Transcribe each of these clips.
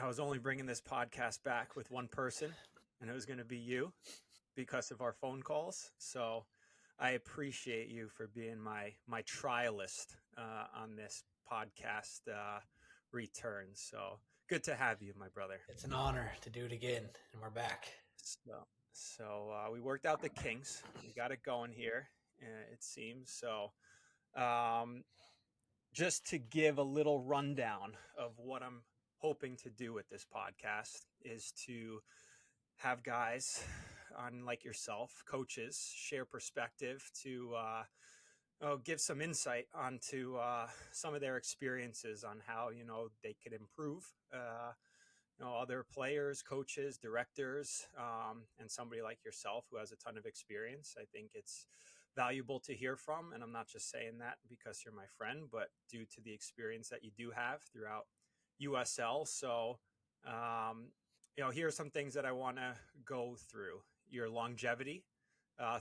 was only bringing this podcast back with one person, and it was going to be you because of our phone calls. So I appreciate you for being my trialist on this podcast return. So good to have you, my brother. It's an honor to do it again, and we're back. So we worked out the kinks. We got it going here, it seems. So um, just to give a little rundown of what I'm hoping to do with this podcast is to have guys on like yourself, coaches, share perspective to give some insight onto some of their experiences on how they could improve. Other players, coaches, directors, and somebody like yourself who has a ton of experience. I think it's valuable to hear from. And I'm not just saying that because you're my friend, but due to the experience that you do have throughout USL. So, here are some things that I want to go through. Your longevity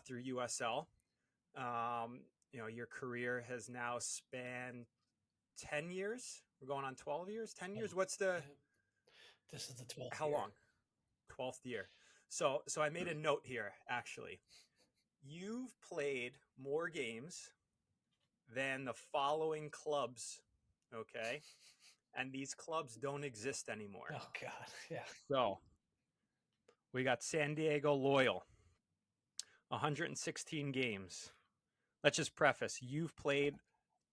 through USL. Your career has now spanned 10 years. We're going on 12 years, 10 years. This is the 12th How year. long? 12th year. So I made a note here, actually. You've played more games than the following clubs, okay? And these clubs don't exist anymore. Oh, God, yeah. So we got San Diego Loyal, 116 games. Let's just preface, you've played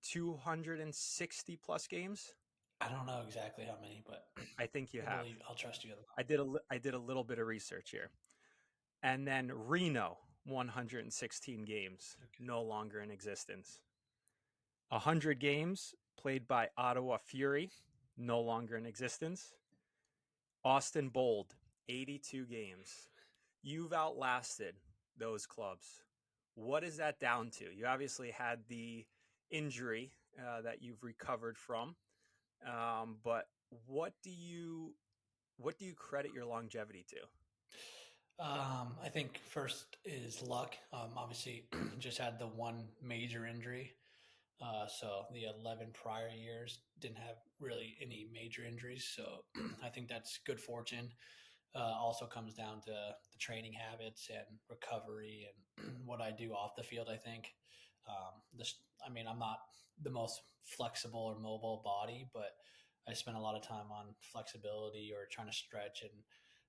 260 plus games? I don't know exactly how many, but I think you have. I'll trust you. I did a little bit of research here. And then Reno, 116 games, no longer in existence. 100 games played by Ottawa Fury, no longer in existence. Austin Bold, 82 games. You've outlasted those clubs. What is that down to? You obviously had the injury that you've recovered from, but what do you credit your longevity to? I think first is luck. Obviously, just had the one major injury. So the 11 prior years didn't have really any major injuries. So I think that's good fortune. Also comes down to the training habits and recovery and what I do off the field. I think I'm not the most flexible or mobile body, but I spend a lot of time on flexibility or trying to stretch and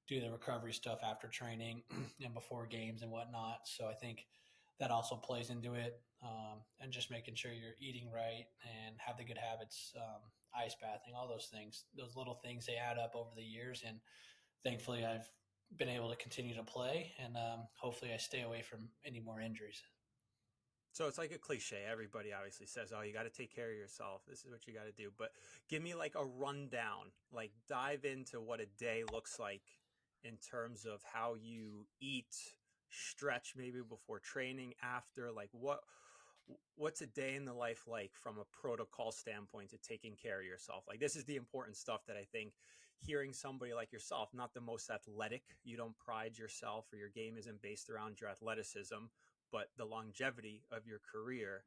do the recovery stuff after training and before games and whatnot. So I think that also plays into it, and just making sure you're eating right and have the good habits, ice bathing, all those things, those little things, they add up over the years. And thankfully I've been able to continue to play, and hopefully I stay away from any more injuries. So it's like a cliche. Everybody obviously says, "Oh, you got to take care of yourself. This is what you got to do." But give me like a rundown, like dive into what a day looks like in terms of how you eat, stretch maybe before training, after, like what's a day in the life like from a protocol standpoint to taking care of yourself? Like, this is the important stuff that I think hearing somebody like yourself, not the most athletic, you don't pride yourself or your game isn't based around your athleticism, but the longevity of your career,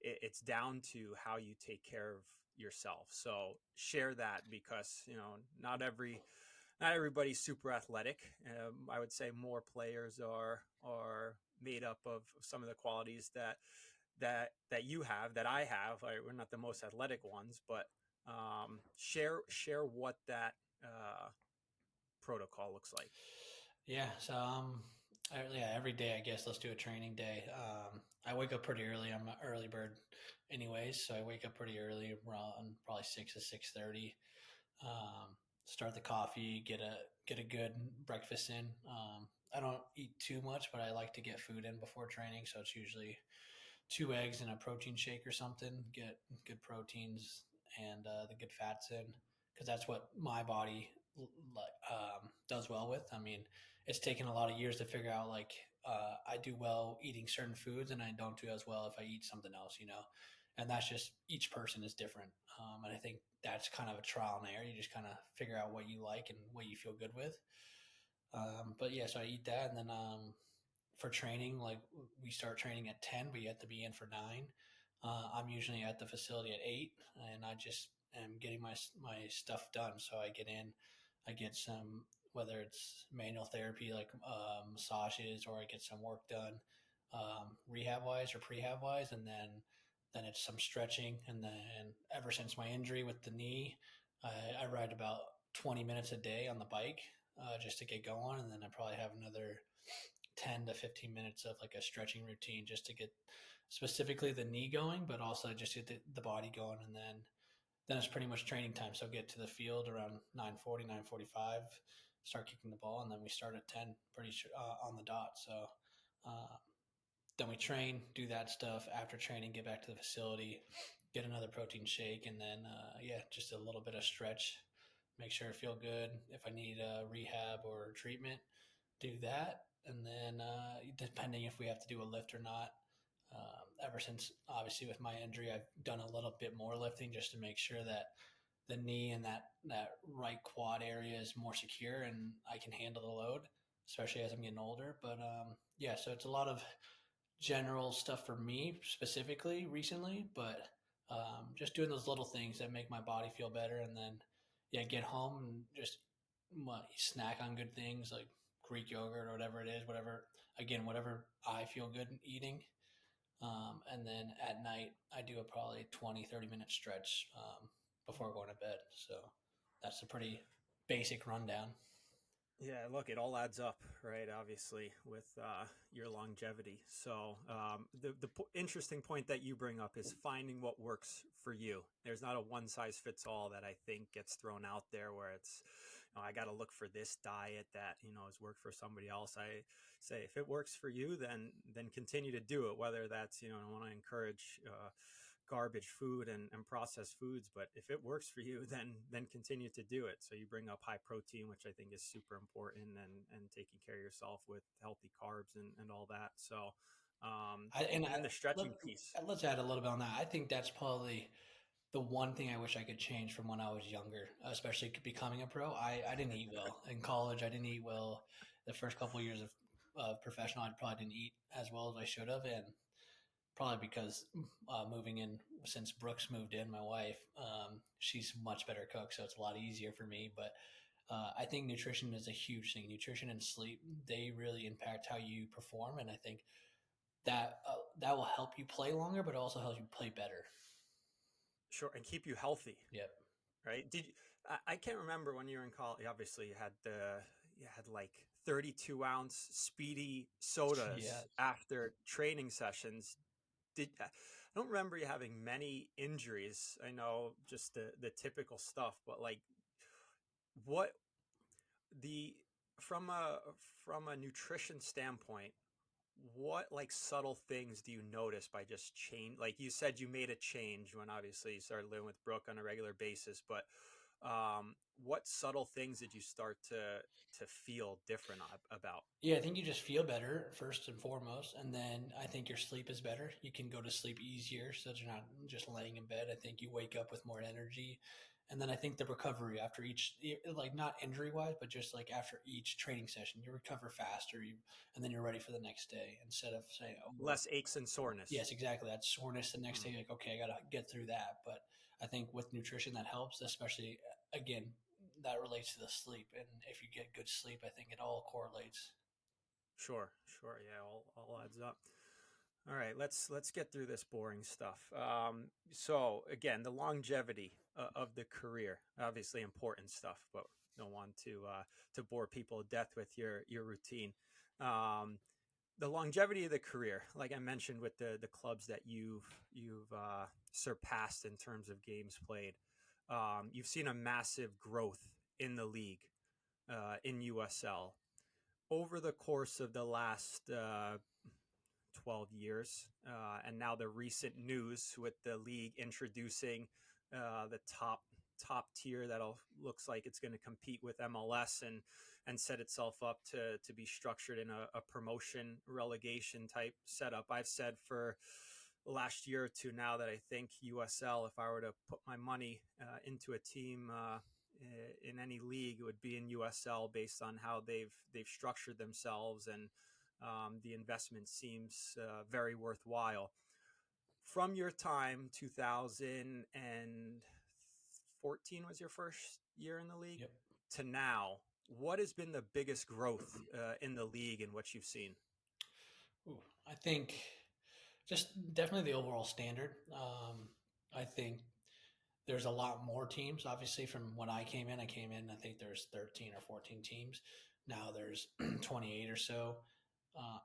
it's down to how you take care of yourself. So share that, because not everybody's super athletic. I would say more players are made up of some of the qualities that you have, that I have. We're not the most athletic ones, but share what that protocol looks like. Yeah. So, every day, I guess, let's do a training day. I wake up pretty early. I'm an early bird anyways. So I wake up pretty early, around probably 6 to 6:30. Start the coffee, get a good breakfast in. I don't eat too much, but I like to get food in before training. So it's usually 2 eggs and a protein shake or something. Get good proteins and the good fats in, because that's what my body does well with. I mean, it's taken a lot of years to figure out, like, I do well eating certain foods and I don't do as well if I eat something else, and that's just, each person is different. And I think that's kind of a trial and error. You just kind of figure out what you like and what you feel good with. But yeah, so I eat that. And then for training, like, we start training at 10, but you have to be in for 9. I'm usually at the facility at 8, and I just am getting my stuff done. So I get in, I get some, whether it's manual therapy like massages, or I get some work done rehab wise or prehab wise, and then it's some stretching, and then ever since my injury with the knee, I ride about 20 minutes a day on the bike just to get going, and then I probably have another 10 to 15 minutes of like a stretching routine just to get specifically the knee going, but also just get the body going. And then it's pretty much training time. So get to the field around 9:40, 9:45, start kicking the ball, and then we start at 10 pretty sure, on the dot. So uh, then we train, do that stuff. After training, get back to the facility, get another protein shake, and then yeah, just a little bit of stretch. Make sure I feel good. If I need rehab or treatment, do that. And then depending if we have to do a lift or not. Ever since obviously with my injury, I've done a little bit more lifting just to make sure that the knee and that right quad area is more secure and I can handle the load, especially as I'm getting older. But yeah, so it's a lot of general stuff for me specifically recently, but just doing those little things that make my body feel better, and then yeah, get home and just snack on good things like Greek yogurt or whatever it is, whatever I feel good eating. And then at night, I do a probably 20-30 minute stretch before going to bed. So that's a pretty basic rundown. Yeah, look, it all adds up, right? Obviously, with your longevity. So, interesting point that you bring up is finding what works for you. There's not a one size fits all that I think gets thrown out there where it's, I got to look for this diet that has worked for somebody else. I say if it works for you, then continue to do it. Whether that's I want to encourage. Garbage food and processed foods, but if it works for you, then continue to do it. So you bring up high protein, which I think is super important, and taking care of yourself with healthy carbs and all that. So I, and and I, then the let, stretching piece. let's add a little bit on that. I think that's probably the one thing I wish I could change from when I was younger, especially becoming a pro. I didn't eat well in college. I didn't eat well the first couple of years of professional. I probably didn't eat as well as I should have, and probably because moving in since Brooks moved in, my wife, she's a much better cook, so it's a lot easier for me. But I think nutrition is a huge thing. Nutrition and sleep, they really impact how you perform, and I think that will help you play longer, but also helps you play better. Sure, and keep you healthy, Yep. right? I can't remember when you were in college. Obviously, you had like 32-ounce speedy Yeah. sodas after training sessions. I don't remember you having many injuries. I know just the typical stuff, but like what the from a from a nutrition standpoint, what like subtle things do you notice by just change? Like you said, you made a change when obviously you started living with Brooke on a regular basis, but what subtle things did you start to feel different about? Yeah, I think you just feel better first and foremost, and then I think your sleep is better. You can go to sleep easier, so that you're not just laying in bed. I think you wake up with more energy, and then I think the recovery after each, like not injury wise, but just like after each training session, you recover faster, and then you're ready for the next day instead of saying, "Oh, well, Less aches and soreness. yes, exactly." That soreness the next Mm, day, like, okay, I gotta get through that. But I think with nutrition that helps, especially again, that relates to the sleep, and if you get good sleep, I think it all correlates. sure, sure, yeah, all adds up. All right, let's get through this boring stuff. So again, the longevity of the career, obviously important stuff, but don't want to bore people to death with your routine. Um, the longevity of the career, like I mentioned, with the clubs that you've surpassed in terms of games played, you've seen a massive growth in the league in USL over the course of the last 12 years. And now the recent news with the league introducing the top tier that'll looks like it's going to compete with MLS and set itself up to be structured in a promotion relegation type setup. I've said for the last year or two now that I think USL, if I were to put my money into a team in any league, it would be in USL based on how they've structured themselves, and the investment seems very worthwhile. From your time, 2000 2014 was your first year in the league, Yep. to now, what has been the biggest growth in the league and what you've seen? Ooh, I think just definitely the overall standard. I think there's a lot more teams. Obviously, from when I came in, I think there's 13 or 14 teams. Now there's 28 or so,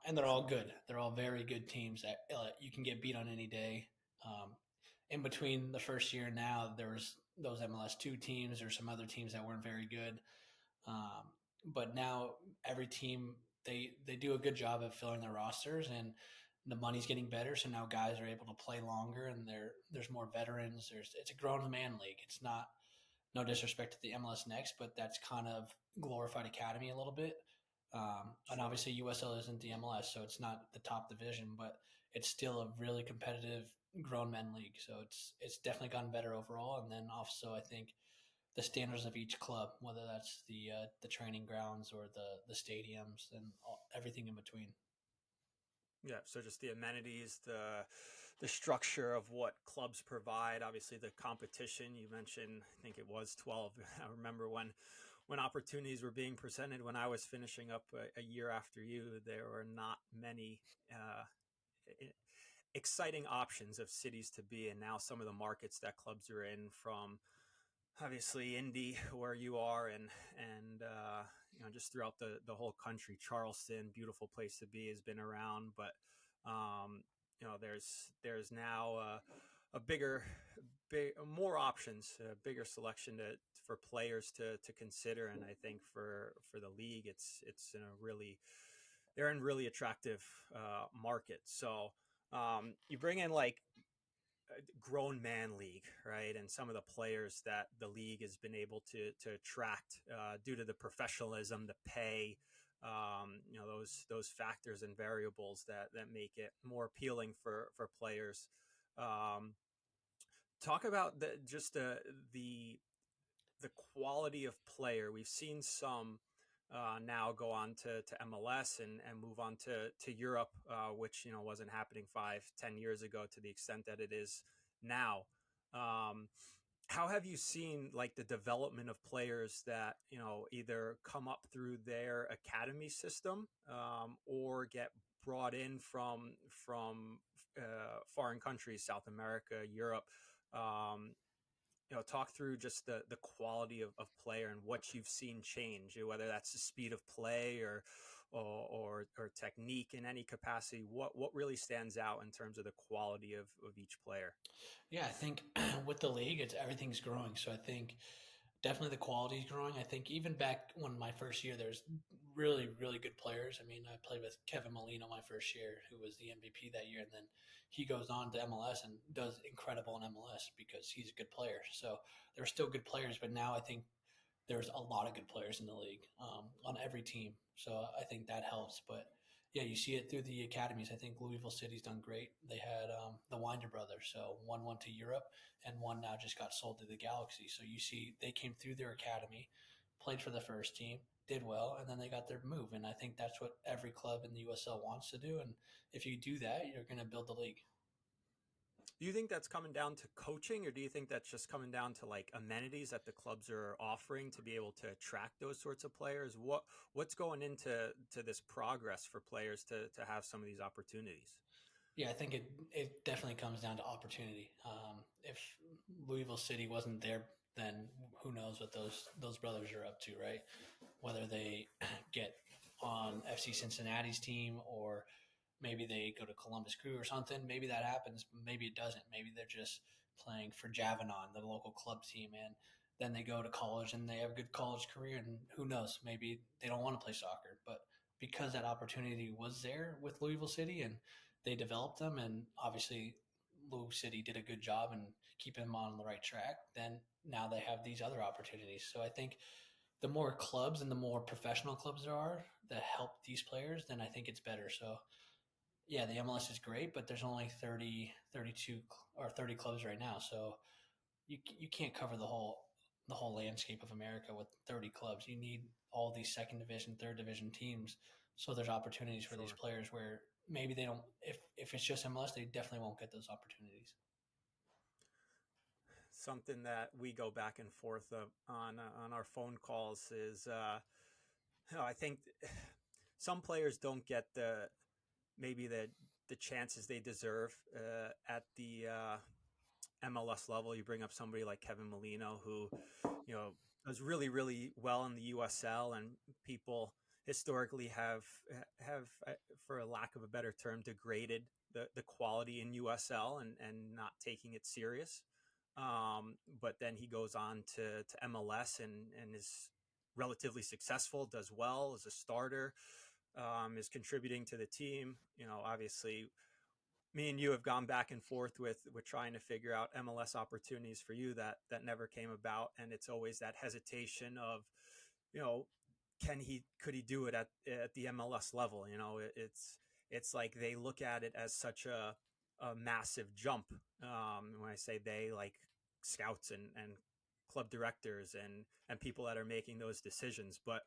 and they're all good. They're all very good teams that you can get beat on any day. Um, in between the first year and now, there was those MLS 2 teams or some other teams that weren't very good. Um, but now every team they do a good job of filling their rosters, and the money's getting better. So now guys are able to play longer, and there's more veterans. It's a grown man league. It's not, no disrespect to the MLS Next, but that's kind of glorified academy a little bit. And Sure. obviously USL isn't the MLS, so it's not the top division, but it's still a really competitive grown men league. So it's definitely gotten better overall. And then also I think the standards of each club, whether that's the training grounds or the stadiums and everything in between. Yeah, so just the amenities, the structure of what clubs provide, obviously the competition you mentioned, I think it was 12. I remember when opportunities were being presented when I was finishing up a year after you, there were not many exciting options of cities to be in. Now some of the markets that clubs are in, from obviously Indy where you are, and just throughout the whole country. Charleston, beautiful place to be, has been around, but there's now a more options, a bigger selection for players to consider. And I think for the league, it's in a really they're in really attractive markets. So you bring in like grown man league, right? And some of the players that the league has been able to attract due to the professionalism, the pay, those factors and variables that make it more appealing for players. Um, Talk about the quality of player. We've seen some now go on to MLS and move on to Europe, which wasn't happening 5-10 years ago to the extent that it is now. Um, how have you seen like the development of players that either come up through their academy system or get brought in from foreign countries, South America, Europe? Um, talk through just the quality of player and what you've seen change, whether that's the speed of play or technique in any capacity. What really stands out in terms of the quality of each player? Yeah, I think with the league, it's everything's growing. So I think definitely the quality is growing. I think even back when my first year, there's really, really good players. I mean, I played with Kevin Molino my first year, who was the MVP that year, and then he goes on to MLS and does incredible in MLS because he's a good player. So there are still good players, but now I think there's a lot of good players in the league on every team. So I think that helps. But yeah, you see it through the academies. I think Louisville City's done great. They had the Winder brothers. So one went to Europe and one now just got sold to the Galaxy. So you see they came through their academy, played for the first team, did well, and then they got their move. And I think that's what every club in the USL wants to do. And if you do that, you're going to build the league. Do you think that's coming down to coaching, or do you think that's just coming down to like amenities that the clubs are offering to be able to attract those sorts of players? What's going into this progress for players to have some of these opportunities? Yeah, I think it definitely comes down to opportunity. If Louisville City wasn't there, then who knows what those brothers are up to, right? Whether they get on FC Cincinnati's team or maybe they go to Columbus Crew or something. Maybe that happens, but maybe it doesn't. Maybe they're just playing for Javanon, the local club team, and then they go to college and they have a good college career. And who knows? Maybe they don't want to play soccer, but because that opportunity was there with Louisville City and they developed them, and obviously Louisville City did a good job and keep them on the right track, then now they have these other opportunities. So I think the more clubs and the more professional clubs there are that help these players, then I think it's better. So yeah, the MLS is great, but there's only 30, 32 or 30 clubs right now. So you can't cover the whole landscape of America with 30 clubs. You need all these second division, third division teams. So there's opportunities for these Sure. players where maybe they don't, if it's just MLS, they definitely won't get those opportunities. something that we go back and forth on our phone calls is, I think some players don't get maybe the chances they deserve at the MLS level. You bring up somebody like Kevin Molino, who you know does really really well in the USL, and people historically have for a lack of a better term degraded the quality in USL and not taking it serious. But then he goes on to MLS and is relatively successful, does well as a starter, is contributing to the team. Obviously me and you have gone back and forth with trying to figure out MLS opportunities for you that never came about, and it's always that hesitation of, you know, could he do it at the MLS level? It's like they look at it as such a massive jump. When I say they, like scouts and club directors and people that are making those decisions, but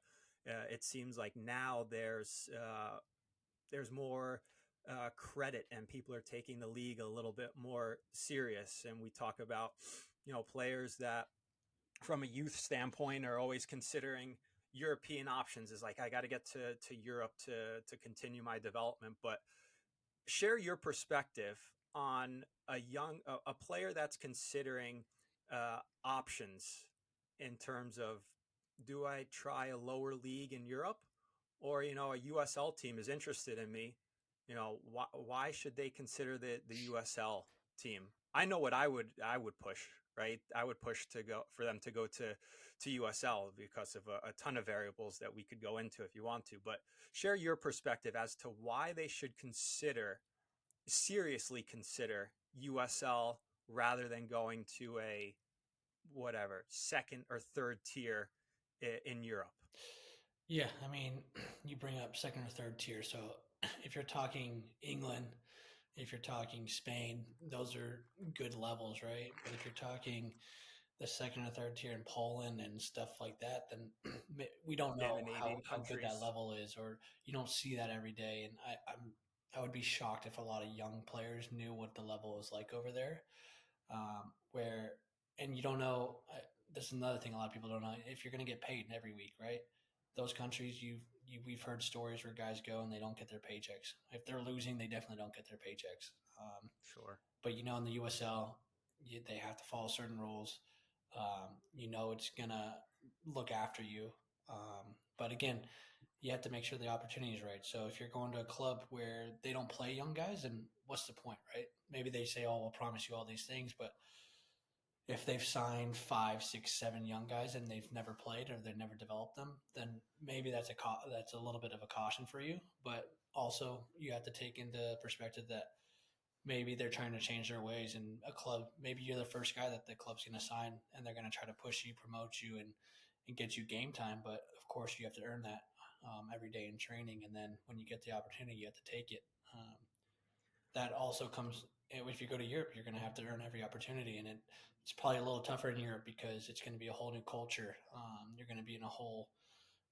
it seems like now there's more credit and people are taking the league a little bit more serious. And we talk about, players that from a youth standpoint are always considering European options is like, I got to get to Europe to continue my development. But share your perspective on a player that's considering options in terms of, do I try a lower league in Europe, or a USL team is interested in me? Why should they consider the USL team? I know what I would push, right? I would push to go for them to go to USL because of a ton of variables that we could go into if you want to. But share your perspective as to why they should seriously consider USL rather than going to a whatever second or third tier in Europe. Yeah, I mean, you bring up second or third tier. So if you're talking England, if you're talking Spain, those are good levels, right? But if you're talking the second or third tier in Poland and stuff like that, then we don't know Scandinavian how good that countries. level is, or you don't see that every day. And I would be shocked if a lot of young players knew what the level is like over there. Where and you don't know. This is another thing a lot of people don't know. If you're going to get paid every week, right? Those countries, we've heard stories where guys go and they don't get their paychecks. If they're losing, they definitely don't get their paychecks. Sure. But in the USL, they have to follow certain rules. It's gonna look after you. But again, you have to make sure the opportunity is right. So if you're going to a club where they don't play young guys, then what's the point, right? Maybe they say, "Oh, we'll promise you all these things," but if they've signed 5, 6, 7 young guys and they've never played or they've never developed them, then maybe that's a little bit of a caution for you. But also, you have to take into perspective that maybe they're trying to change their ways, and a club, maybe you're the first guy that the club's going to sign, and they're going to try to push you, promote you, and get you game time. But of course, you have to earn that every day in training, and then when you get the opportunity, you have to take it. That also comes if you go to Europe, you're going to have to earn every opportunity, and it's probably a little tougher in Europe because it's going to be a whole new culture. You're going to be in a whole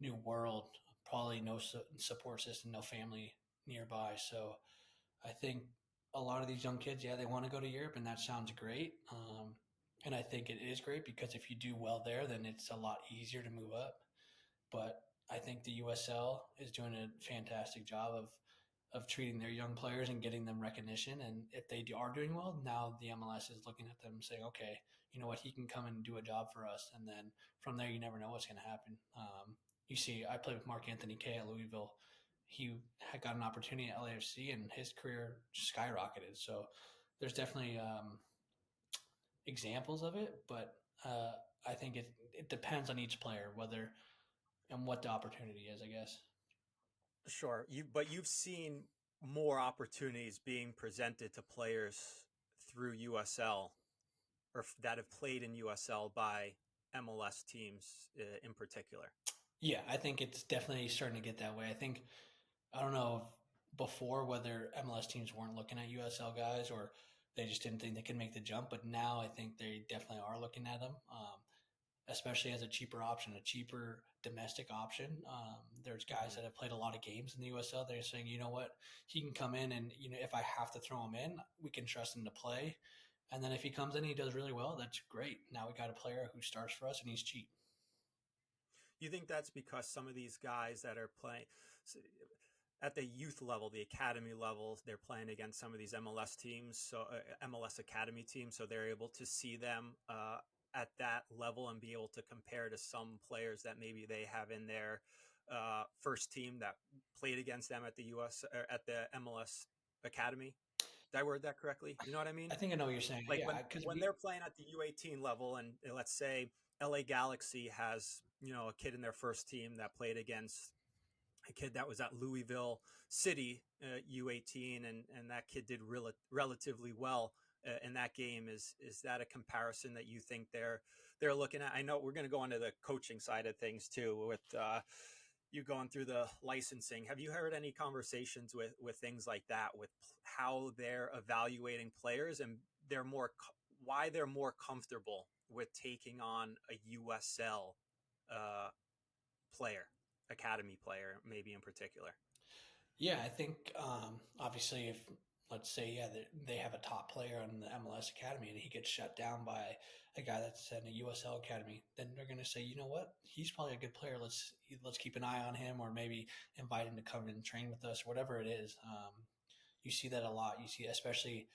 new world, probably no support system, no family nearby. So I think a lot of these young kids, yeah, they want to go to Europe, and that sounds great. And I think it is great because if you do well there, then it's a lot easier to move up. But I think the USL is doing a fantastic job of treating their young players and getting them recognition. And if they are doing well, now the MLS is looking at them saying, okay, you know what, he can come and do a job for us. And then from there, you never know what's going to happen. You see, I played with Mark Anthony Kay at Louisville. He had got an opportunity at LAFC and his career skyrocketed. So there's definitely examples of it, but I think it depends on each player, whether and what the opportunity is, I guess. Sure. But you've seen more opportunities being presented to players through USL that have played in USL by MLS teams in particular. Yeah, I think it's definitely starting to get that way. I don't know if before whether MLS teams weren't looking at USL guys or they just didn't think they could make the jump, but now I think they definitely are looking at them, especially as a cheaper option, a cheaper domestic option. There's guys Mm-hmm. that have played a lot of games in the USL. They're saying, you know what, he can come in and if I have to throw him in, we can trust him to play. And then if he comes in and he does really well, that's great. Now we got a player who starts for us and he's cheap. You think that's because some of these guys that are playing at the youth level, the academy level, they're playing against some of these MLS teams, so MLS academy teams, so they're able to see them at that level and be able to compare to some players that maybe they have in their first team that played against them at the US or at the MLS academy. Did I word that correctly? You know what I mean? I think I know what you're saying. Like Yeah, because when we they're playing at the U18 level, and let's say LA Galaxy has a kid in their first team that played against a kid that was at Louisville City U18, and that kid did relatively well in that game. Is that a comparison that you think they're looking at? I know we're going to go into the coaching side of things too with you going through the licensing. Have you heard any conversations with things like that, with how they're evaluating players and they're more why they're more comfortable with taking on a USL uh, player, academy player, maybe in particular? Yeah, I think obviously if let's say they have a top player in the MLS academy and he gets shut down by a guy that's in a USL academy, then they're going to say, you know what, he's probably a good player. Let's keep an eye on him, or maybe invite him to come and train with us, whatever it is. You see that a lot. You see, especially,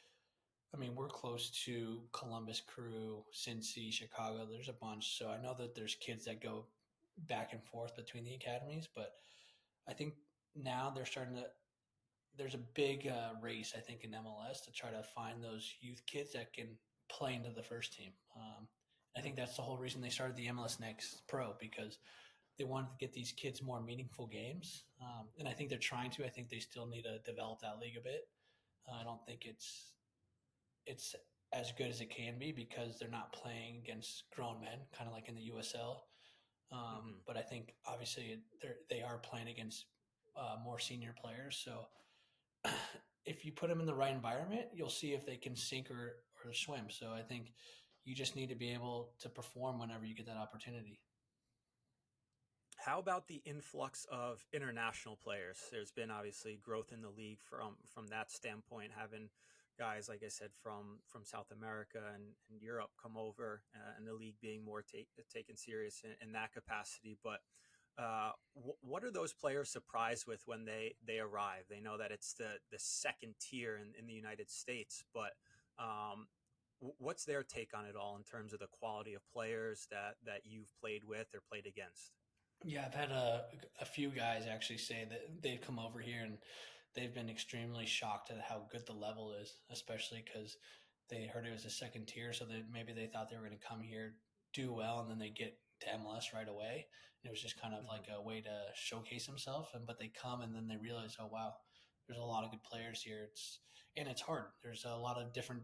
I mean, we're close to Columbus Crew, Cincy, Chicago. There's a bunch, so I know that there's kids that go back and forth between the academies, but I think now they're starting to there's a big race, I think, in MLS to try to find those youth kids that can play into the first team. I think that's the whole reason they started the MLS Next Pro, because they wanted to get these kids more meaningful games. And I think they're trying to. I think they still need to develop that league a bit. I don't think it's as good as it can be because they're not playing against grown men, kind of like in the USL. Mm-hmm. But I think obviously they are playing against more senior players. So if you put them in the right environment, you'll see if they can sink or swim. So I think you just need to be able to perform whenever you get that opportunity. How about the influx of international players? There's been obviously growth in the league from that standpoint, having guys like I said from South America and Europe come over, and the league being more taken serious in that capacity. But what are those players surprised with when they arrive? They know that it's the second tier in the United States, but um, what's their take on it all in terms of the quality of players that you've played with or played against? Yeah, I've had a few guys actually say that they've come over here and they've been extremely shocked at how good the level is, especially because they heard it was a second tier, so that maybe they thought they were going to come here, do well, and then they get to MLS right away. And it was just kind of Mm-hmm. like a way to showcase themselves. And but they come and then they realize, oh wow, there's a lot of good players here. It's hard. There's a lot of different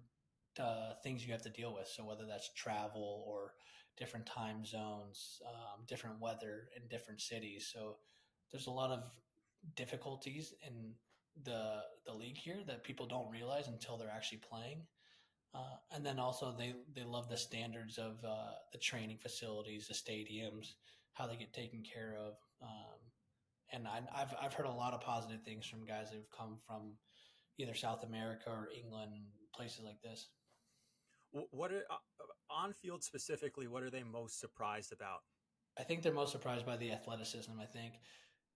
things you have to deal with. So whether that's travel or different time zones, different weather in different cities. So there's a lot of difficulties in the league here that people don't realize until they're actually playing. And then also they love the standards of the training facilities, the stadiums, how they get taken care of. And I've heard a lot of positive things from guys that have come from either South America or England and places like this. What are on field specifically? What are they most surprised about? I think they're most surprised by the athleticism. I think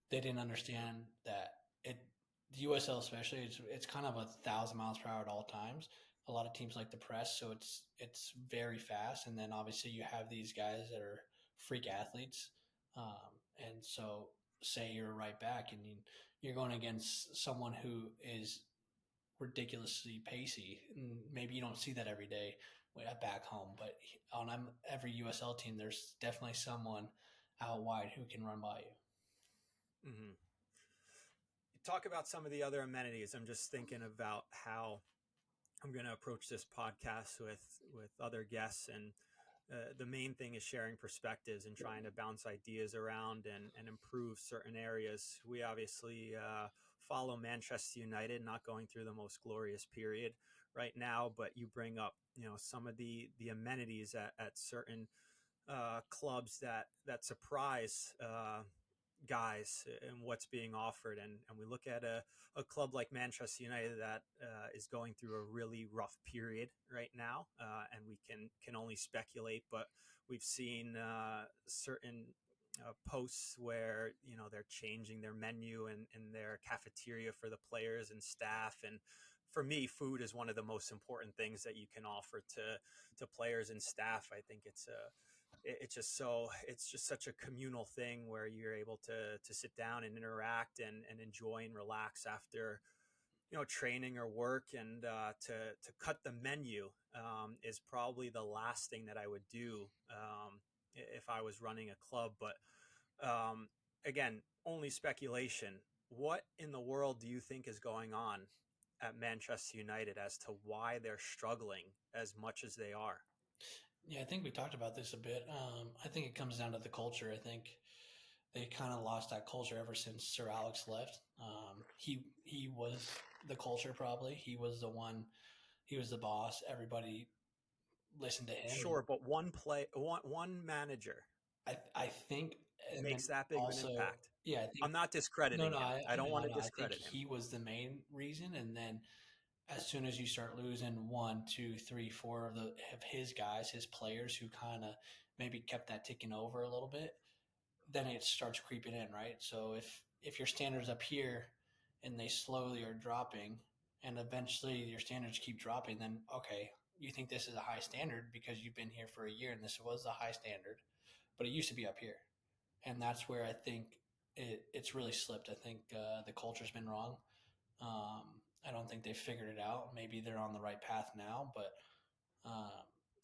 they didn't understand that the USL especially it's kind of 1,000 miles per hour at all times. A lot of teams like to press, so it's very fast. And then obviously you have these guys that are freak athletes, and so say you're a right back and you're going against someone who is ridiculously pacey. And maybe you don't see that every day back home, but on every USL team, there's definitely someone out wide who can run by you. Mm-hmm. Talk about some of the other amenities. I'm just thinking about how I'm going to approach this podcast with other guests, and the main thing is sharing perspectives and trying to bounce ideas around and improve certain areas. We obviously follow Manchester United, not going through the most glorious period right now, but you bring up some of the amenities at certain clubs that surprise guys and what's being offered, and we look at a club like Manchester United that is going through a really rough period right now, and we can only speculate, but we've seen certain posts where they're changing their menu and their cafeteria for the players and staff. And for me, food is one of the most important things that you can offer to players and staff. I think it's just such a communal thing where you're able to sit down and interact and enjoy and relax after training or work. And to cut the menu is probably the last thing that I would do if I was running a club. But um, again, only speculation. What in the world do you think is going on at Manchester United as to why they're struggling as much as they are? Yeah, I think we talked about this a bit. I think it comes down to the culture. I think they kind of lost that culture ever since Sir Alex left. He was the culture probably. He was the one. He was the boss. Everybody listened to him, and Sure, but one manager I think, and then makes that big of an also, impact. yeah, I I'm think not no, discrediting no, him. I I don't know, want I to know. I think discredit him. he was the main reason, and then as soon as you start losing one, two, three, four of his guys, his players who kind of maybe kept that ticking over a little bit, then it starts creeping in, right? So if your standards up here and they slowly are dropping, and eventually your standards keep dropping, then okay, you think this is a high standard because you've been here for a year and this was the high standard, but it used to be up here, and that's where I think it's really slipped. I think the culture's been wrong. Um, I don't think they've figured it out. Maybe they're on the right path now, but um,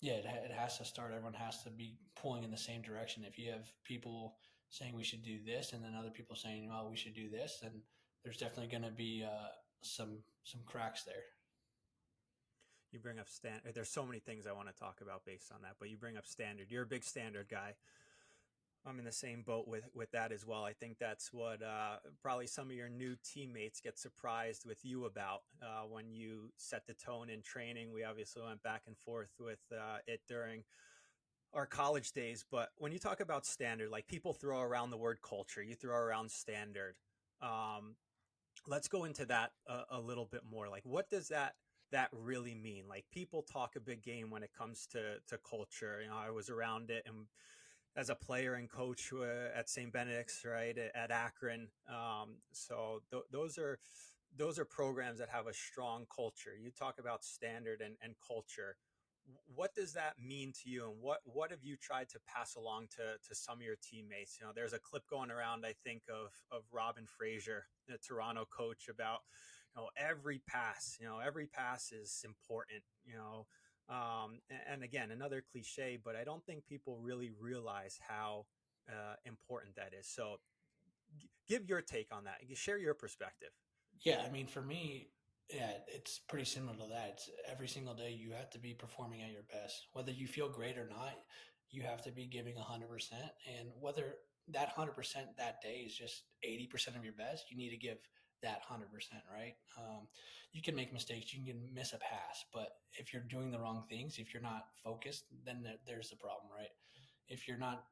yeah, it has to start. Everyone has to be pulling in the same direction. If you have people saying we should do this, and then other people saying, "Well, we should do this," then there's definitely going to be some cracks there. You bring up standard. There's so many things I want to talk about based on that, but you bring up standard. You're a big standard guy. I'm in the same boat with that as well. I think that's what probably some of your new teammates get surprised with you about when you set the tone in training. We obviously went back and forth with it during our college days, but when you talk about standard, like people throw around the word culture, you throw around standard. Um, let's go into that a little bit more. Like, what does that really mean? Like, people talk a big game when it comes to culture. I was around it and as a player and coach at St. Benedict's, right, at Akron. So those are programs that have a strong culture. You talk about standard and culture. What does that mean to you, and what have you tried to pass along to some of your teammates? There's a clip going around, I think, of Robin Fraser, the Toronto coach, about every pass is important. And again, another cliche, but I don't think people really realize how important that is. So, give your take on that. Share your perspective. Yeah, I mean, for me, yeah, it's pretty similar to that. It's every single day you have to be performing at your best. Whether you feel great or not, you have to be giving 100%. And whether that 100% that day is just 80% of your best, you need to give that 100%, right? You can make mistakes, you can miss a pass, but if you're doing the wrong things, if you're not focused, then there's the problem, right? If you're not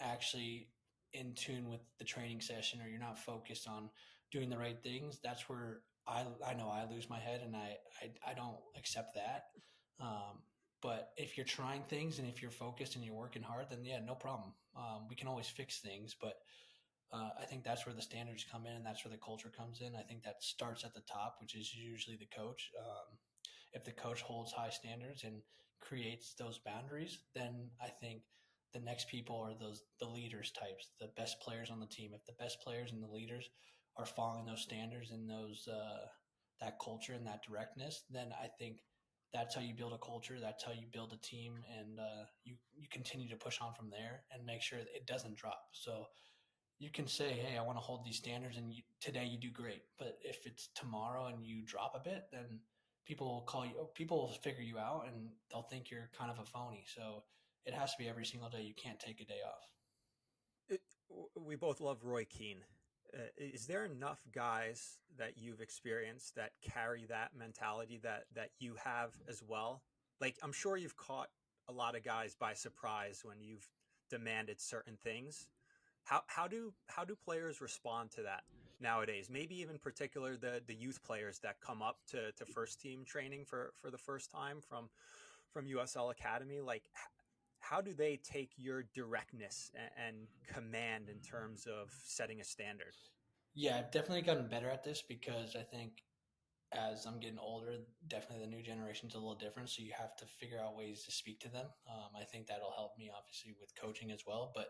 actually in tune with the training session or you're not focused on doing the right things, that's where I know I lose my head and I don't accept that. Um, but if you're trying things and if you're focused and you're working hard, then yeah, no problem. We can always fix things, but I think that's where the standards come in and that's where the culture comes in. I think that starts at the top, which is usually the coach. If the coach holds high standards and creates those boundaries, then I think the next people are the leaders types, the best players on the team. If the best players and the leaders are following those standards and those that culture and that directness, then I think that's how you build a culture. That's how you build a team, and you continue to push on from there and make sure that it doesn't drop. So you can say, "Hey, I want to hold these standards," and today you do great. But if it's tomorrow and you drop a bit, then people will call you. People will figure you out, and they'll think you're kind of a phony. So it has to be every single day. You can't take a day off. It, we both love Roy Keane. Is there enough guys that you've experienced that carry that mentality that you have as well? Like, I'm sure you've caught a lot of guys by surprise when you've demanded certain things. How do players respond to that nowadays? Maybe even particular the youth players that come up to first team training for the first time from USL Academy. Like, how do they take your directness and command in terms of setting a standard? Yeah, I've definitely gotten better at this because I think as I'm getting older, definitely the new generation's a little different. So you have to figure out ways to speak to them. I think that'll help me obviously with coaching as well. But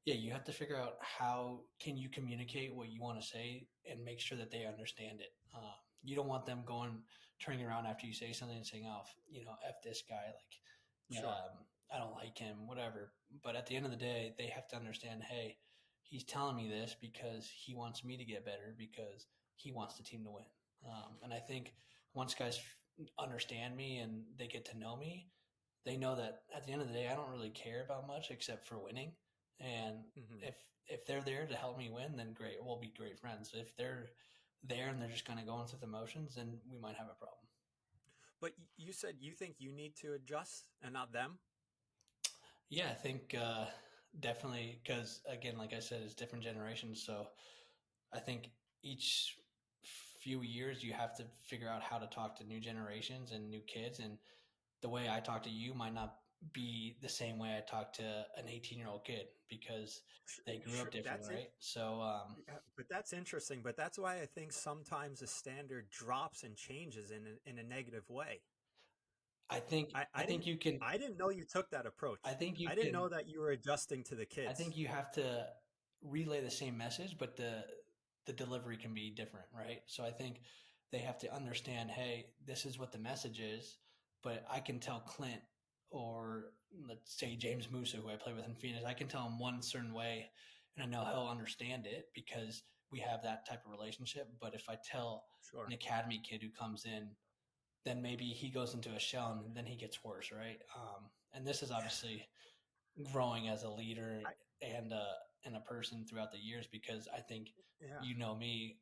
yeah, you have to figure out how can you communicate what you want to say and make sure that they understand it. You don't want them going turning around after you say something and saying, "Oh, f this guy," like Sure. I don't like him, whatever. But at the end of the day, they have to understand, hey, he's telling me this because he wants me to get better because he wants the team to win. And I think once guys understand me and they get to know me, they know that at the end of the day, I don't really care about much except for winning. And Hmm. if if they're there to help me win, then great, we'll be great friends. If they're there and they're just kind of going through the motions, then we might have a problem. But you said you think you need to adjust and not them. Yeah, I think definitely because again, like I said, it's different generations. So I think each few years you have to figure out how to talk to new generations and new kids, and the way I talk to you might not be the same way I talk to an 18-year-old kid because they grew Sure, up different, that's it. right? So Yeah, but that's interesting. But that's why I think sometimes the standard drops and changes in a negative way. I think I, I I think didn't you can I didn't know you took that I approach. think you I didn't can know that you were adjusting to the I kids. think you have to relay the same message, but the delivery can be different, right? So I think they have to understand, hey, this is what the message is, but I can tell Clint or let's say James Musa, who I play with in Phoenix, I can tell him one certain way, and I know he'll understand it because we have that type of relationship. But if I tell Sure. an academy kid who comes in, then maybe he goes into a shell and then he gets worse, right? And this is obviously growing as a leader I, and and a person throughout the years because I think yeah. you know me,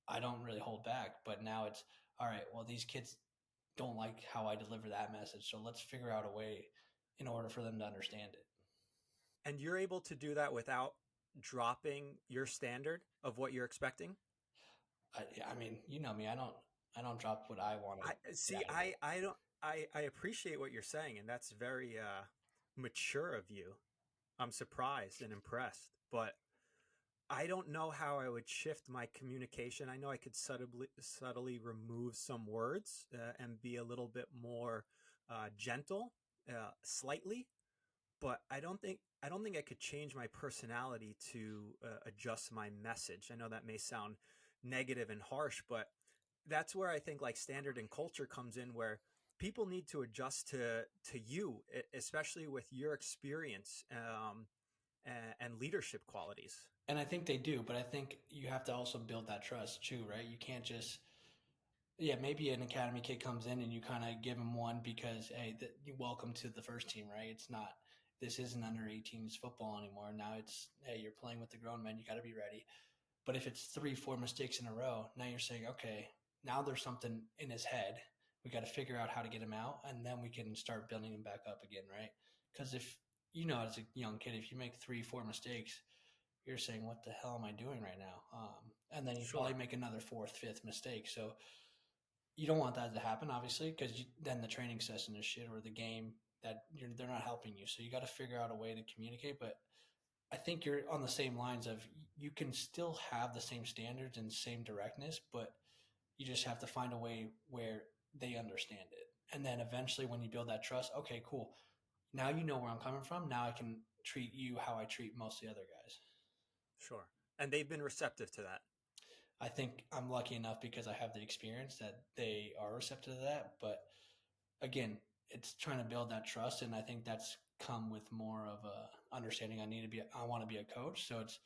I don't really hold back. But now it's all right. Well, these kids don't like how I deliver that message, so let's figure out a way in order for them to understand it. And you're able to do that without dropping your standard of what you're expecting. I mean, you know me. I don't drop what I want to I get see. out of it. I don't. I appreciate what you're saying, and that's very mature of you. I'm surprised and impressed, but I don't know how I would shift my communication. I know I could subtly remove some words and be a little bit more gentle, slightly, but I don't think I could change my personality to adjust my message. I know that may sound negative and harsh, but that's where I think like standard and culture comes in, where people need to adjust to you, especially with your experience and leadership qualities. And I think they do, but I think you have to also build that trust too, right? You can't just yeah, maybe an academy kid comes in and you kind of give him one because hey, welcome to the first team, right? It's not this isn't under 18s football anymore. Now it's hey, you're playing with the grown men. You got to be ready. But if it's three, four mistakes in a row, now you're saying okay, now there's something in his head. We got to figure out how to get him out, and then we can start building him back up again, right? Because if you know, as a young kid, if you make three, four mistakes, you're saying, "What the hell am I doing right now?" And then you probably Sure, make another fourth, fifth mistake. So you don't want that to happen, obviously, because then the training session is shit or the game that they're not helping you. So you got to figure out a way to communicate. But I think you're on the same lines of you can still have the same standards and same directness, but you just have to find a way where they understand it. And then eventually, when you build that trust, okay, cool. Now you know where I'm coming from. Now I can treat you how I treat most of the other guys. sure. And they've been receptive to that. I think I'm lucky enough because I have the experience that they are receptive to that. But again, it's trying to build that trust, and I think that's come with more of a understanding. I want to be a coach, so it's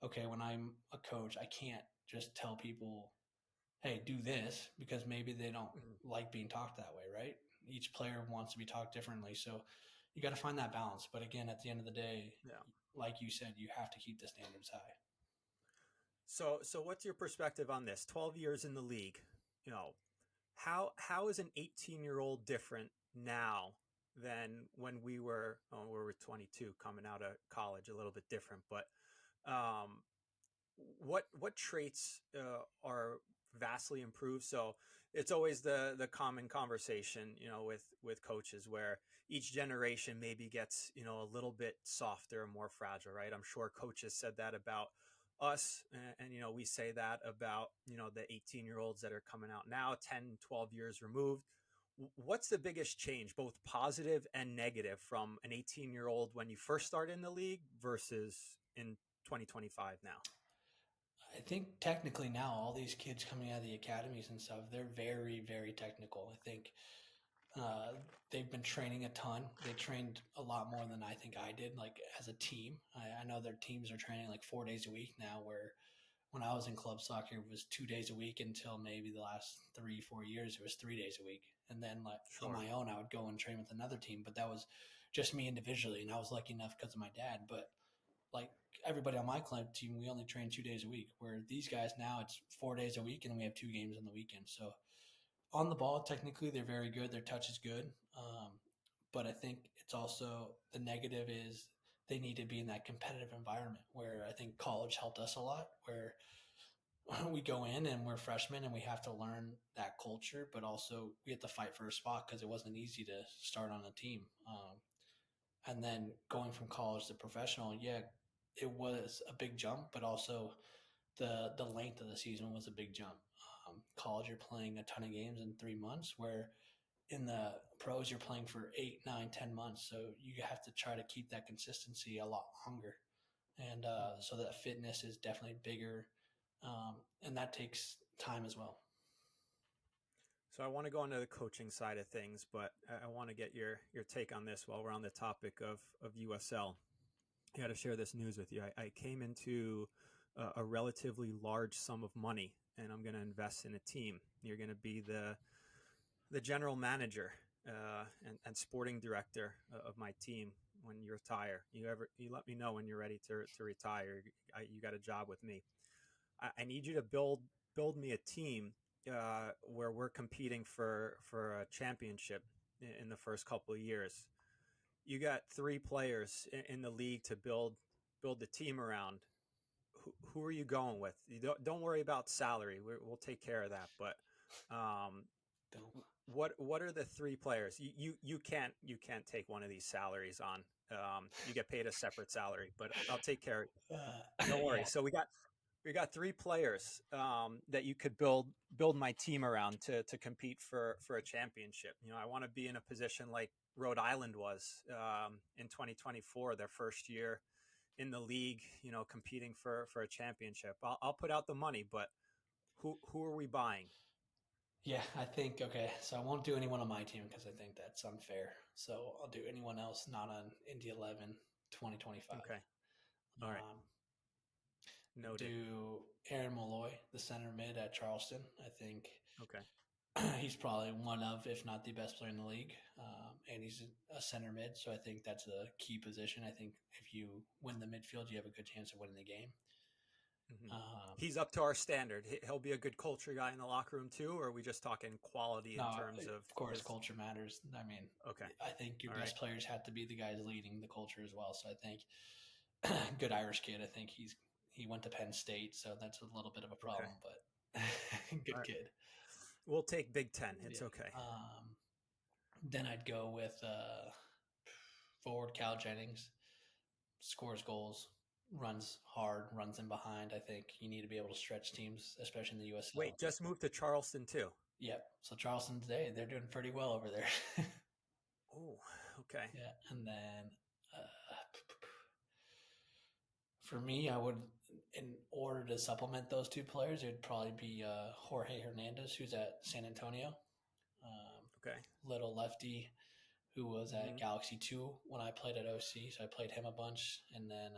okay when I'm a coach. I can't just tell people, "Hey, do this," because maybe they don't Mhm. like being talked that way, right? Each player wants to be talked differently, so you got to find that balance. But again, at the end of the day, Yeah. like you said, you have to keep the standards high. So what's your perspective on this? 12 years in the league, you know, how is an 18-year-old different now than when we were 22 coming out of college? A little bit different, but Um, what traits are vastly improved? So it's always the common conversation, with coaches where each generation maybe gets a little bit softer and more fragile, right? I'm sure coaches said that about us, and we say that about the 18-year-olds that are coming out now, 10, 12 years removed. What's the biggest change, both positive and negative, from an 18-year-old when you first started in the league versus in 2025 now? I think technically now all these kids coming out of the academies and stuff, they're very, very technical. I think uh, they've been training a ton. They trained a lot more than I think I did, like as a team. I know their teams are training like 4 days a week now, where when I was in club soccer, it was 2 days a week until maybe the last 3, 4 years, it was 3 days a week. And then like on Sure. my own, I would go and train with another team, but that was just me individually. And I was lucky enough because of my dad. But like everybody on my club team, we only train 2 days a week. Where these guys now, it's 4 days a week, and we have 2 games on the weekend. So on the ball, technically, they're very good. Their touch is good. But I think it's also the negative is they need to be in that competitive environment where I think college helped us a lot, where we go in and we're freshmen and we have to learn that culture, but also we have to fight for a spot because it wasn't easy to start on a team. And then going from college to professional, yeah, it was a big jump, but also the length of the season was a big jump. College, you're playing a ton of games in 3 months, where in the pros you're playing for 8, 9, 10 months. So you have to try to keep that consistency a lot longer, and Mhm. so that fitness is definitely bigger, and that takes time as well. So I want to go into the coaching side of things, but I want to get your take on this while we're on the topic of USL. I got to share this news with you. I came into a relatively large sum of money, and I'm going to invest in a team. You're going to be the general manager and sporting director of my team when you retire. You let me know when you're ready to retire. You got a job with me. I need you to build me a team where we're competing for a championship in the first couple of years. You got three players in the league to build the team around. Who are you going with? You don't worry about salary. We'll take care of that. But um, Don't. what are the three players? You can't take one of these salaries on. You get paid a separate salary, but I'll take care. Don't worry. Yeah, So we got three players that you could build my team around to compete for a championship. I want to be in a position like Rhode Island was in 2024, their first year in the league. Competing for a championship. I'll put out the money, but who are we buying? yeah. I think okay. So I won't do anyone on my team because I think that's unfair. So I'll do anyone else not on Indy 11 2025. Okay, all right, Um, noted. do Aaron Malloy, the center mid at Charleston. I think Okay. he's probably one of, if not the best player in the league. And he's a center mid, so I think that's a key position. I think if you win the midfield, you have a good chance of winning the game. Hmm. Um, He's up to our standard. He'll be a good culture guy in the locker room too, or are we just talking quality no, in terms of of course, his? culture matters. I mean, Okay, I think your all right, best players have to be the guys leading the culture as well. So I think good Irish kid. I think he went to Penn State, so that's a little bit of a okay, problem, but all good right. kid. We'll take Big Ten. Yeah. It's okay. Then I'd go with forward Cal Jennings. Scores goals, runs hard, runs in behind. I think you need to be able to stretch teams, especially in the USL. Wait, just moved to Charleston too. Yep. So Charleston today, they're doing pretty well over there. Oh, okay. Yeah. And then uh, for me, I would, in order to supplement those two players, it would probably be Jorge Hernandez, who's at San Antonio. Okay. Little lefty who was at Hmm. Galaxy 2 when I played at OC. So I played him a bunch. And then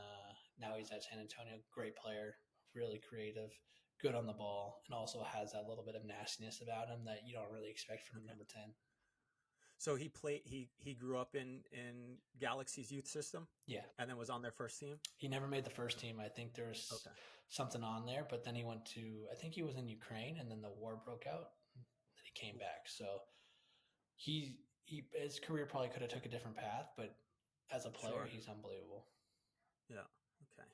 now he's at San Antonio. Great player, really creative, good on the ball, and also has that little bit of nastiness about him that you don't really expect from the Okay. number 10. So he grew up in Galaxy's youth system, Yeah. and then was on their first team. He never made the first team. I think there's Okay. something on there, but then he went to, I think he was in Ukraine, and then the war broke out, and then he came Oof. back. So he his career probably could have took a different path, but as a player, Sure. he's unbelievable. Yeah. Okay.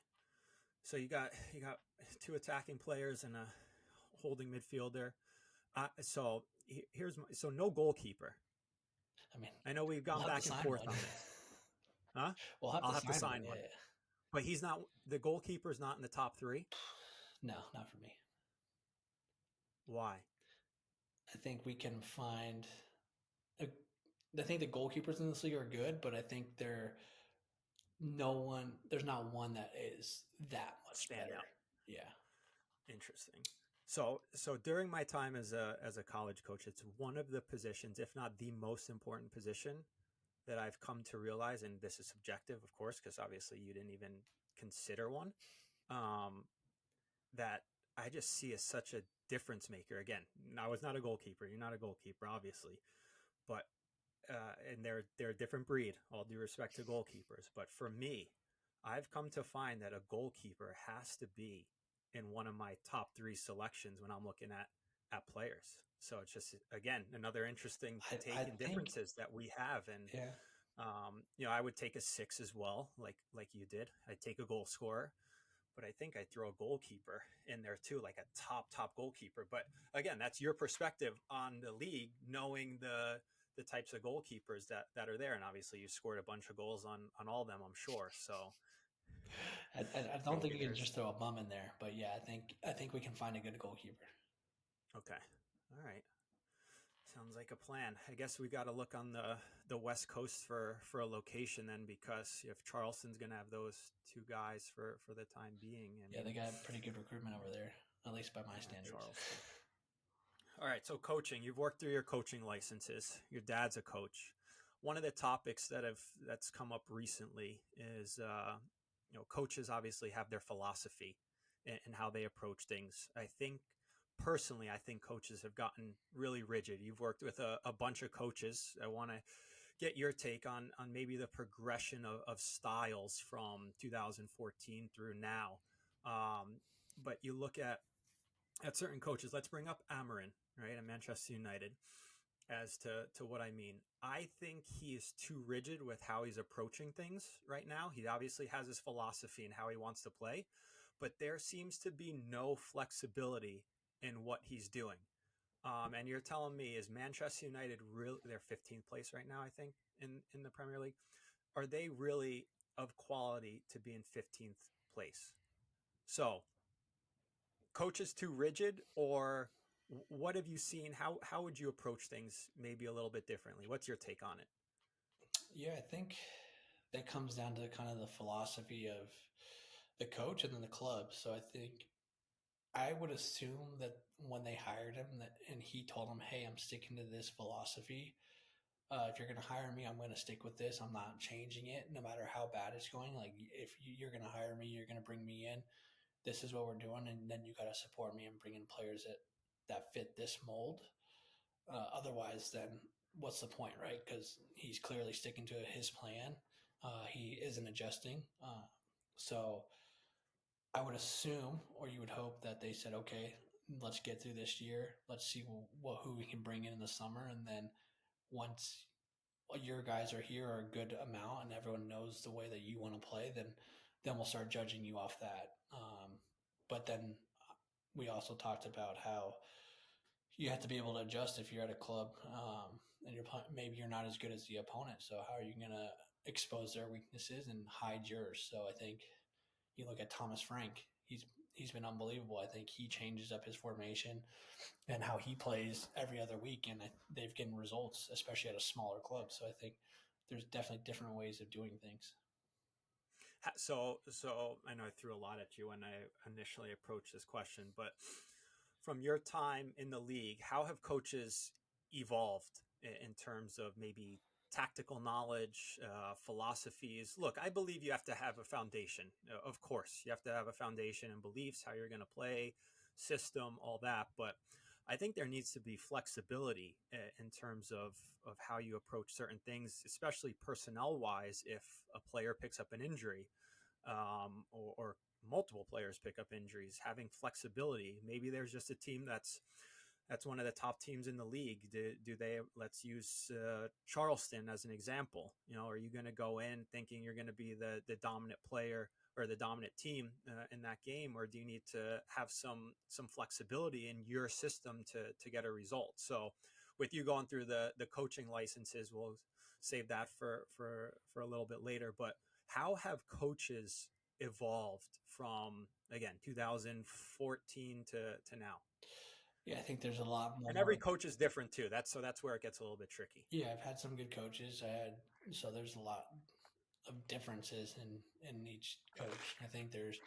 So you got two attacking players and a holding midfielder. Here's so no goalkeeper. I mean, I know we've we'll gone have to back and sign forth one. on this, huh? We'll have I'll to have to sign one. sign Yeah, one, yeah. but he's not the goalkeeper's not in the top three. No, not for me. Why? I think we can find. A, I think the goalkeepers in this league are good, but I think they're no one. There's not one that is that much Stand better. out. Yeah, Interesting. So during my time as a college coach, it's one of the positions, if not the most important position that I've come to realize, and this is subjective, of course, because obviously you didn't even consider one. Um, that I just see as such a difference maker. Again, I was not a goalkeeper. You're not a goalkeeper, obviously, but and they're a different breed. All due respect to goalkeepers, but for me, I've come to find that a goalkeeper has to be in one of my top three selections when I'm looking at players. So it's just again another interesting I take and think. differences that we have, and Yeah, I would take a six as well, like you did. I'd take a goal scorer, but I think I'd throw a goalkeeper in there too, like a top goalkeeper. But again, that's your perspective on the league, knowing the types of goalkeepers that are there, and obviously you scored a bunch of goals on all of them, I'm sure. So I don't think maybe we can there's just throw a bum in there, but yeah, I think we can find a good goalkeeper. okay, all right. Sounds like a plan. I guess we got to look on the West Coast for a location then, because if Charleston's going to have those two guys for the time being, I Yeah, mean, they got pretty good recruitment over there, at least by my yeah, standards. Charleston. All right, so coaching. You've worked through your coaching licenses. Your dad's a coach. One of the topics that's come up recently is coaches obviously have their philosophy and how they approach things. I think personally, I think coaches have gotten really rigid. You've worked with a bunch of coaches. I want to get your take on maybe the progression of styles from 2014 through now. But you look at certain coaches. Let's bring up Amarin, right, at Manchester United, as to what I mean. I think he is too rigid with how he's approaching things right now. He obviously has his philosophy and how he wants to play, but there seems to be no flexibility in what he's doing. And you're telling me, is Manchester United really, they're 15th place right now, I think, in the Premier League? Are they really of quality to be in 15th place? So coach is too rigid, or what have you seen? How would you approach things maybe a little bit differently? What's your take on it? Yeah, I think that comes down to kind of the philosophy of the coach and then the club. So I think I would assume that when they hired him, that and he told them, "Hey, I'm sticking to this philosophy. If you're going to hire me, I'm going to stick with this. I'm not changing it, no matter how bad it's going. Like if you're going to hire me, you're going to bring me in. This is what we're doing, and then you got to support me and bring in players that fit this mold. Otherwise, then what's the point, right? Because he's clearly sticking to his plan. He isn't adjusting. So I would assume, or you would hope, that they said, okay, let's get through this year. Let's see who we can bring in the summer, and then once your guys are here are a good amount, and everyone knows the way that you want to play, then we'll start judging you off that. But then we also talked about how you have to be able to adjust if you're at a club and maybe you're not as good as the opponent. So how are you going to expose their weaknesses and hide yours? So I think you look at Thomas Frank. He's been unbelievable. I think he changes up his formation and how he plays every other week, and they've gotten results, especially at a smaller club. So I think there's definitely different ways of doing things. So I know I threw a lot at you when I initially approached this question, but from your time in the league, how have coaches evolved in terms of maybe tactical knowledge, philosophies? Look, I believe you have to have a foundation. Of course, you have to have a foundation and beliefs, how you're going to play, system, all that. But I think there needs to be flexibility in terms of how you approach certain things, especially personnel wise. If a player picks up an injury, or multiple players pick up injuries, having flexibility. Maybe there's just a team that's one of the top teams in the league. Do they? Let's use Charleston as an example. Are you going to go in thinking you're going to be the dominant player, or the dominant team in that game, or do you need to have some flexibility in your system to get a result? So, with you going through the coaching licenses, we'll save that for a little bit later. But how have coaches evolved from again 2014 to now? Yeah, I think there's a lot And every more. coach is different too. That's where it gets a little bit tricky. Yeah, I've had some good coaches. So there's a lot of differences in each coach. I think there's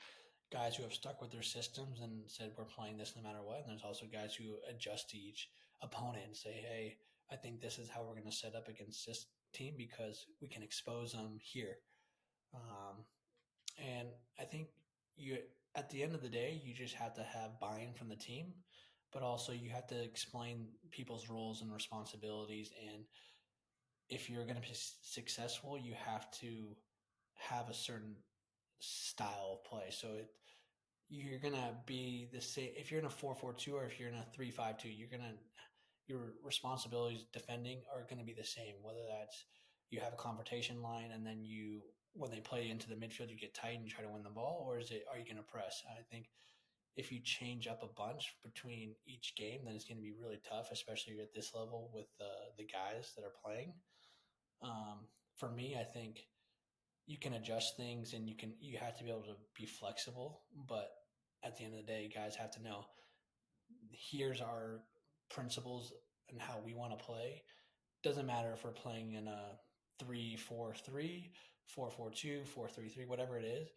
guys who have stuck with their systems and said we're playing this no matter what. And there's also guys who adjust to each opponent and say, hey, I think this is how we're going to set up against this team because we can expose them here. Um, and I think you at the end of the day, you just have to have buy-in from the team, but also you have to explain people's roles and responsibilities. And if you're going to be successful, you have to have a certain style of play. So you're gonna be the same if you're in a 4-4-2 or if you're in a 3-5-2. Your responsibilities defending are gonna be the same. Whether that's you have a confrontation line and then you when they play into the midfield you get tight and try to win the ball, or are you gonna press? I think if you change up a bunch between each game, then it's gonna be really tough, especially at this level with the guys that are playing. For me, I think you can adjust things and you have to be able to be flexible, but at the end of the day guys have to know here's our principles and how we want to play. Doesn't matter if we're playing in a 3-4-3, 4-4-2, 4-3-3, whatever it is.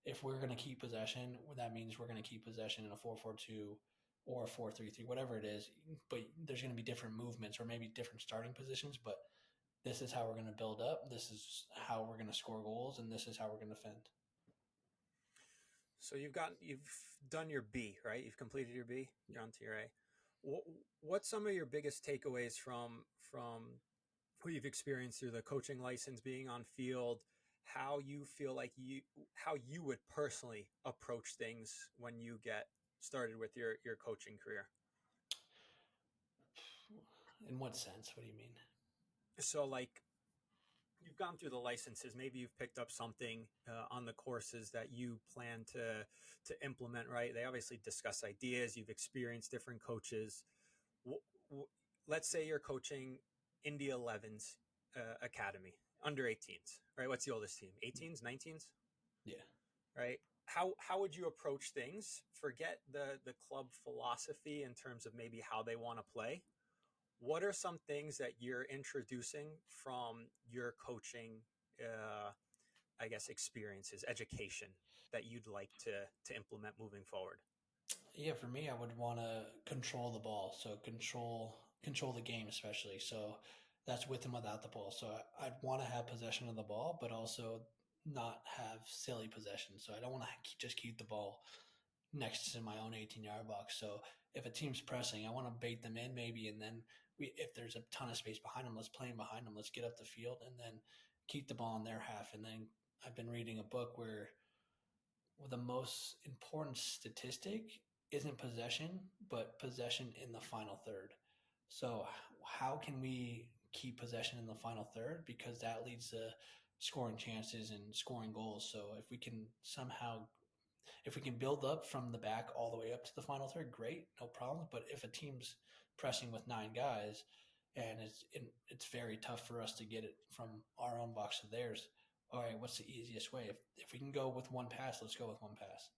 If we're going to keep possession, that means we're going to keep possession in a 4-4-2 or a 4-3-3, whatever it is. But there's going to be different movements or maybe different starting positions, but this is how we're going to build up. This is how we're going to score goals, and this is how we're going to defend. So you've done your B, right? You've completed your B. Yeah. You're on to your A. What's some of your biggest takeaways from what you've experienced through the coaching license, being on field? How you feel like how you would personally approach things when you get started with your coaching career? In what sense? What do you mean? So like you've gone through the licenses, maybe you've picked up something on the courses that you plan to implement, right? They obviously discuss ideas. You've experienced different coaches. W- let's say you're coaching India 11's academy, under 18s, right? What's the oldest team? 18s, 19s, Yeah. right? How would you approach things? Forget the club philosophy in terms of maybe how they want to play. What are some things that you're introducing from your coaching, uh, I guess, experiences, education that you'd like to implement moving forward? Yeah, for me, I would want to control the ball. So control the game, especially. So that's with and without the ball. So I'd want to have possession of the ball, but also not have silly possession. So I don't want to just keep the ball next to my own 18-yard box. So if a team's pressing, I want to bait them in maybe, and then if there's a ton of space behind them, let's play in behind them. Let's get up the field and then keep the ball in their half. And then I've been reading a book where the most important statistic isn't possession, but possession in the final third. So, how can we keep possession in the final third? Because that leads to scoring chances and scoring goals. So, if we can build up from the back all the way up to the final third, great, no problem. But if a team's pressing with 9 guys, and it's very tough for us to get it from our own box to theirs. All right, what's the easiest way? If we can go with one pass, let's go with one pass.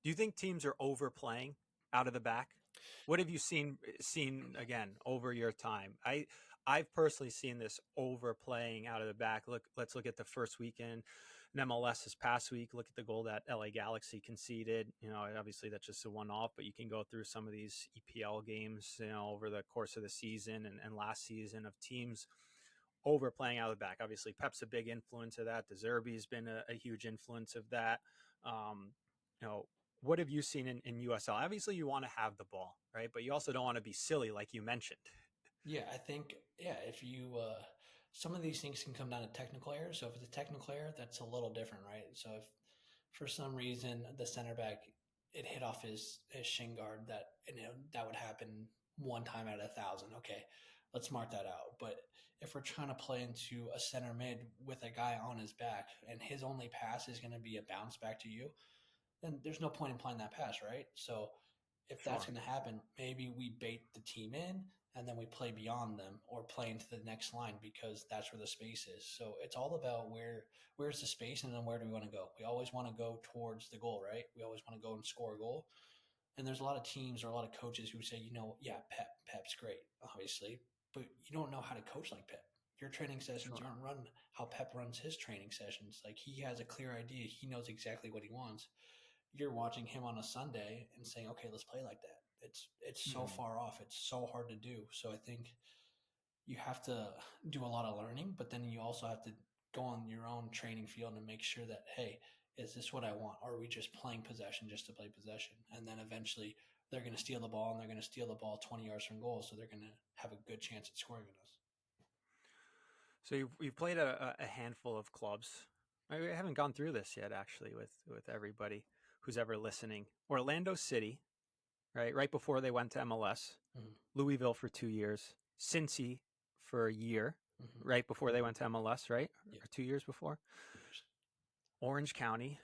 Do you think teams are overplaying out of the back? What have you seen again over your time? I've personally seen this overplaying out of the back. Let's look at the first weekend in MLS this past week. Look at the goal that LA Galaxy conceded. You know, obviously that's just a one-off, but you can go through some of these EPL games, you know, over the course of the season and last season of teams overplaying out of the back. Obviously, Pep's a big influence of that. De Zerbi's been a huge influence of that. Um, you know, what have you seen in USL? Obviously, you want to have the ball, right? But you also don't want to be silly, like you mentioned. Yeah, I think if you some of these things can come down to technical errors. So if it's a technical error, that's a little different, right? So if for some reason the center back it hit off his shin guard, that would happen one time out of 1,000. Okay, let's mark that out. But if we're trying to play into a center mid with a guy on his back and his only pass is going to be a bounce back to you, then there's no point in playing that pass, right? So if that's Sure. going to happen, maybe we bait the team in and then we play beyond them or play into the next line because that's where the space is. So it's all about where's the space and then where do we want to go? We always want to go towards the goal, right? We always want to go and score a goal. And there's a lot of teams or a lot of coaches who say, yeah, Pep's great, obviously, but you don't know how to coach like Pep. Your training sessions Sure. aren't run how Pep runs his training sessions. Like he has a clear idea. He knows exactly what he wants. You're watching him on a Sunday and saying, okay, let's play like that. It's so Hmm. far off. It's so hard to do. So I think you have to do a lot of learning, but then you also have to go on your own training field and make sure that, hey, is this what I want? Or are we just playing possession just to play possession? And then eventually they're going to steal the ball and they're going to steal the ball 20 yards from goal. So they're going to have a good chance at scoring on us. So you've played a handful of clubs. I haven't gone through this yet, actually, with everybody who's ever listening. Orlando City, right before they went to MLS. Mm-hmm. Louisville for 2 years. Cincy for a year, Mm-hmm. right before they went to MLS, right? Yeah, Or 2 years before. 2 years. Orange County,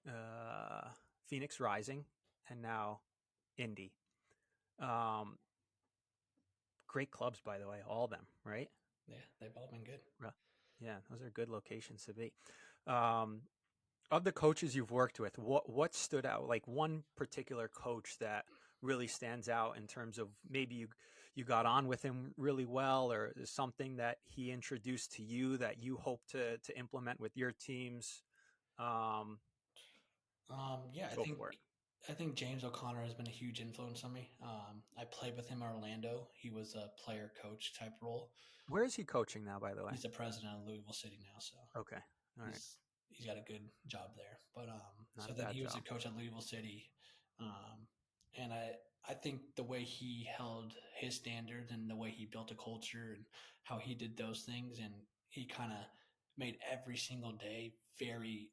uh, Phoenix Rising, and now Indy. Um, Great clubs, by the way, all of them, right? Yeah, they've all been good. Yeah, those are good locations to be. Um, of the coaches you've worked with, what stood out? Like one particular coach that really stands out in terms of maybe you got on with him really well, or something that he introduced to you that you hope to implement with your teams. Um, Yeah, Go for it. I think James O'Connor has been a huge influence on me. I played with him in Orlando. He was a player coach type role. Where is he coaching now, by the way? He's the president of Louisville City now, so Okay, all right, he's he's got a good job there. But not so a then bad he was a job. coach at Louisville City, and I think the way he held his standards and the way he built a culture and how he did those things and he kind of made every single day very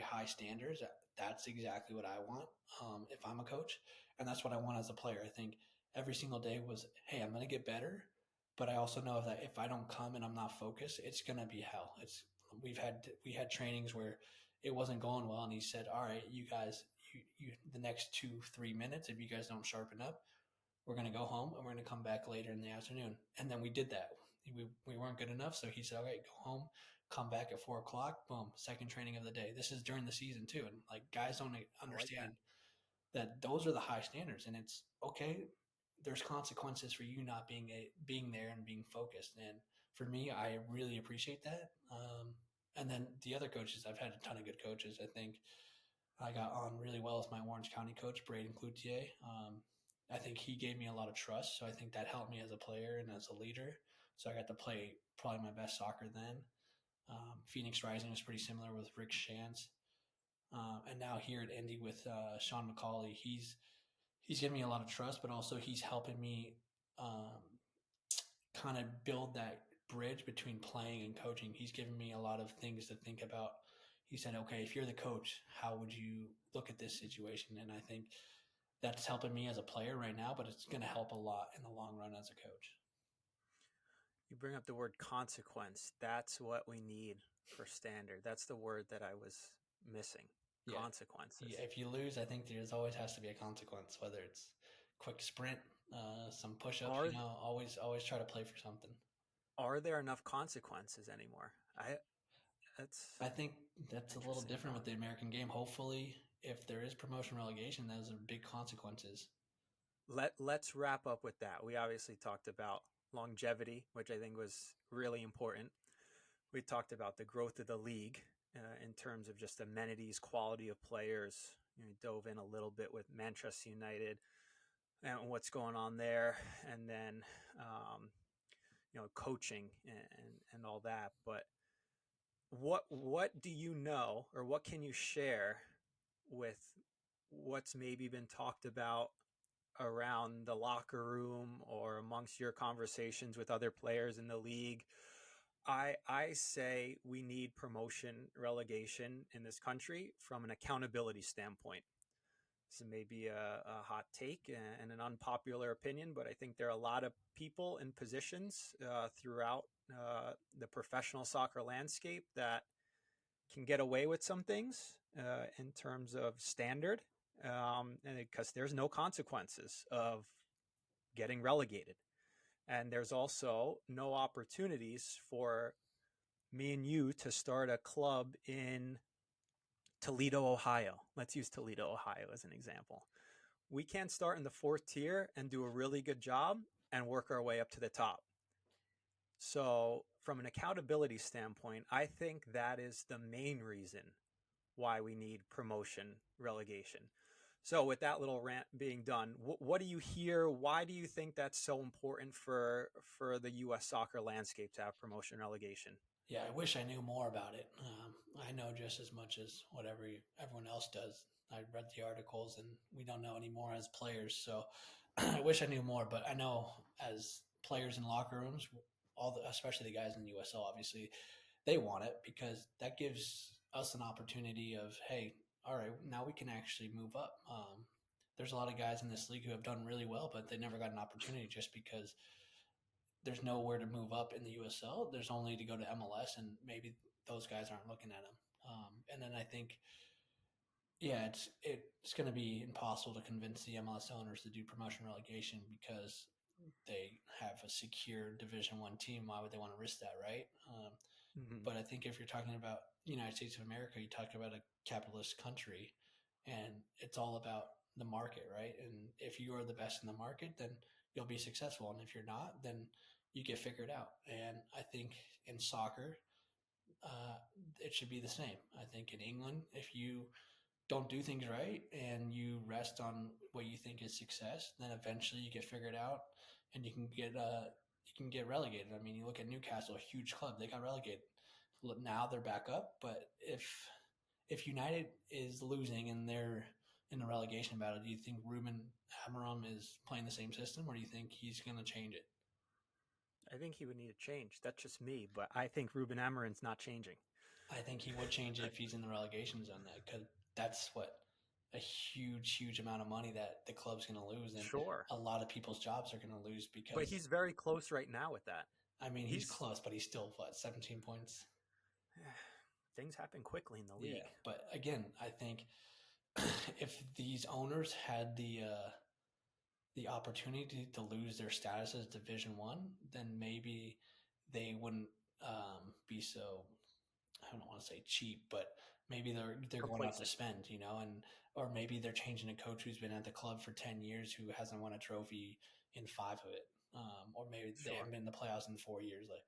high standards. That's exactly what I want if I'm a coach, and that's what I want as a player. I think every single day was, hey, I'm going to get better, but I also know that if I don't come and I'm not focused, it's gonna be hell. It's we had trainings where it wasn't going well, and he said, "All right, you guys, you the next 2 3 minutes, if you guys don't sharpen up, we're gonna go home and we're gonna come back later in the afternoon." And then we did that. We weren't good enough, so he said, "All right, go home, come back at 4 o'clock. Boom, second training of the day." This is during the season too, and like guys don't I like that. understand that those are the high standards, and it's okay. There's consequences for you not being there and being focused, and for me, I really appreciate that. And then the other coaches, I've had a ton of good coaches. I think I got on really well with my Orange County coach, Braden Cloutier. I think he gave me a lot of trust, so I think that helped me as a player and as a leader. So I got to play probably my best soccer then. Phoenix Rising was pretty similar with Rick Shantz. And now here at Indy with Sean McCauley, he's given me a lot of trust, but also he's helping me um, kind of build that bridge between playing and coaching. He's given me a lot of things to think about. He said, "Okay, if you're the coach, how would you look at this situation?" And I think that's helping me as a player right now, but it's going to help a lot in the long run as a coach. You bring up the word consequence. That's what we need for standard. That's the word that I was missing. Yeah. Consequences. Yeah, if you lose, I think there's always has to be a consequence, whether it's quick sprint, some push-ups. Are Always try to play for something. are there enough consequences anymore? I That's I think that's a little interesting different with thought. the American game. Hopefully, if there is promotion relegation, those are big consequences. Let's wrap up with that. We obviously talked about longevity, which I think was really important. We talked about the growth of the league in terms of just amenities, quality of players. Dove in a little bit with Manchester United and what's going on there, and then coaching and all that. But what do you know, or what can you share with what's maybe been talked about around the locker room or amongst your conversations with other players in the league? I say we need promotion relegation in this country from an accountability standpoint. This may be a hot take and an unpopular opinion, but I think there are a lot of people in positions throughout the professional soccer landscape that can get away with some things in terms of standard, and because there's no consequences of getting relegated, and there's also no opportunities for me and you to start a club in Toledo, Ohio. Let's use Toledo, Ohio as an example. We can't start in the fourth tier and do a really good job and work our way up to the top. So, from an accountability standpoint, I think that is the main reason why we need promotion relegation. So, with that little rant being done, what do you hear? Why do you think that's so important for the U.S. soccer landscape to have promotion relegation? Yeah, I wish I knew more about it. I know just as much as whatever everyone else does. I read the articles, and we don't know anymore as players. So I wish I knew more. But I know as players in locker rooms, especially the guys in the USL, obviously they want it because that gives us an opportunity of, hey, all right, now we can actually move up. There's a lot of guys in this league who have done really well, but they never got an opportunity just because there's nowhere to move up in the USL. There's only to go to MLS, and maybe those guys aren't looking at them. And then I think, yeah, it's going to be impossible to convince the MLS owners to do promotion relegation because they have a secure Division One team. Why would they want to risk that, right? Mm-hmm. But I think if you're talking about the United States of America, you talk about a capitalist country, and it's all about the market, right? And if you are the best in the market, then you'll be successful. And if you're not, then you get figured out. And I think in soccer, uh, it should be the same. I think in England, if you don't do things right and you rest on what you think is success, then eventually you get figured out and you can get relegated. I mean, you look at Newcastle, a huge club, they got relegated. Now they're back up, but if United is losing and they're in the relegation battle, do you think Ruben Amorim is playing the same system, or do you think he's going to change it? I think he would need a change. That's just me, but I think Ruben Amorim's not changing. I think he would change it if he's in the relegation zone, because that's what a huge, huge amount of money that the club's going to lose, and Sure, a lot of people's jobs are going to lose but because he's very close right now with that. I mean he's He's close, but he's still what 17 points. things happen quickly in the Yeah, league. but again, I think if these owners had the opportunity to lose their status as Division One, then maybe they wouldn't be so, I don't want to say cheap, but maybe they're going out to Complacent. spend, and or maybe they're changing a coach who's been at the club for 10 years who hasn't won a trophy in five of it, or maybe they Sure. haven't been in the playoffs in 4 years. Like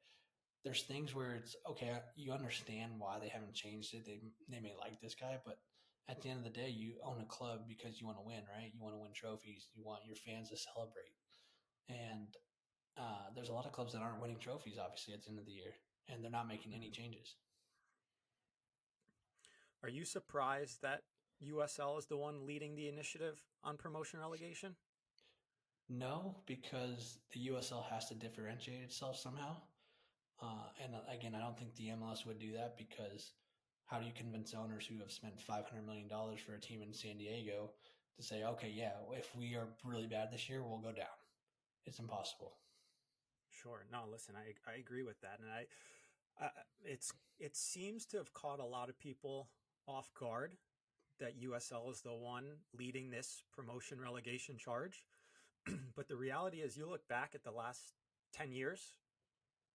there's things where it's okay, you understand why they haven't changed it. They may like this guy, but at the end of the day, you own a club because you want to win, right? You want to win trophies. You want your fans to celebrate, and there's a lot of clubs that aren't winning trophies, obviously, at the end of the year, and they're not making any Mhm. changes. Are you surprised that USL is the one leading the initiative on promotion relegation? No, because the USL has to differentiate itself somehow. And again, I don't think the MLS would do that because how do you convince owners who have spent $500 million for a team in San Diego to say, okay, yeah, if we are really bad this year, we'll go down? It's impossible. Sure. No, listen, I agree with that, and it's it seems to have caught a lot of people off guard that USL is the one leading this promotion relegation charge. But the reality is, you look back at the last 10 years,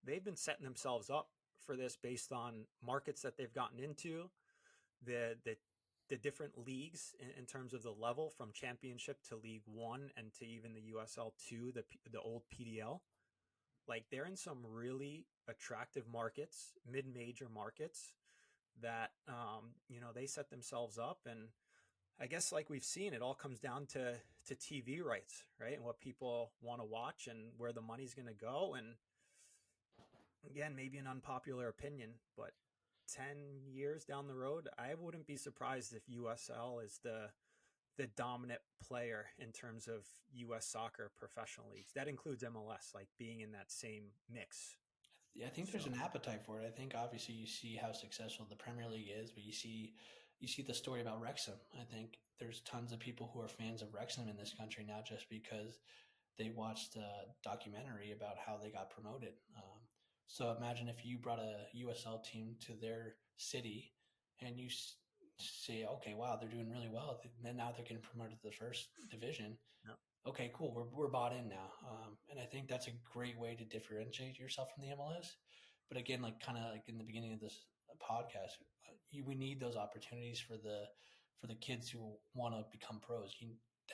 they've been setting themselves up for this based on markets that they've gotten into, the the the different leagues in terms of the level from championship to League One and to even the USL two, the old PDL. Like they're in some really attractive markets, mid-major markets that they set themselves up, and I guess like we've seen, it all comes down to TV rights, right? And what people want to watch and where the money's going to go. And again, maybe an unpopular opinion, but 10 years down the road, I wouldn't be surprised if USL is the dominant player in terms of US soccer professional leagues. That includes MLS, like being in that same mix. Yeah, I think there's So, an appetite for it. I think obviously you see how successful the Premier League is, but you see you see the story about Wrexham. I think there's tons of people who are fans of Wrexham in this country now just because they watched a documentary about how they got promoted. So imagine if you brought a USL team to their city and you say, okay, wow, they're doing really well. Then now they're getting promoted to the first division. Yeah, Okay, cool. We're bought in now. And I think that's a great way to differentiate yourself from the MLS. But again, like kind of like in the beginning of this podcast, we need those opportunities for the kids who want to become pros. The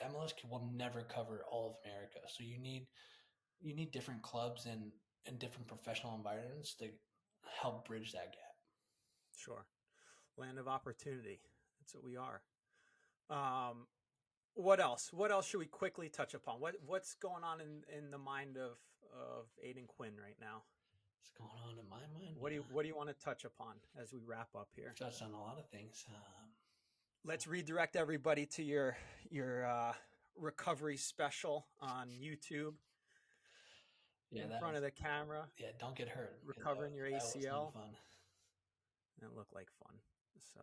MLS will never cover all of America, so you need different clubs and different professional environments to help bridge that gap. sure. Land of opportunity. That's what we are. Um, what else? What else should we quickly touch upon? What's going on in the mind of Aodhan Quinn right now? What's going on in my mind? What do you want to touch upon as we wrap up here? Touched on a lot of things. Let's redirect everybody to your recovery special on YouTube Yeah, in that front was of the camera, yeah. Don't get hurt because recovering your that was no ACL. fun. It looked like fun. So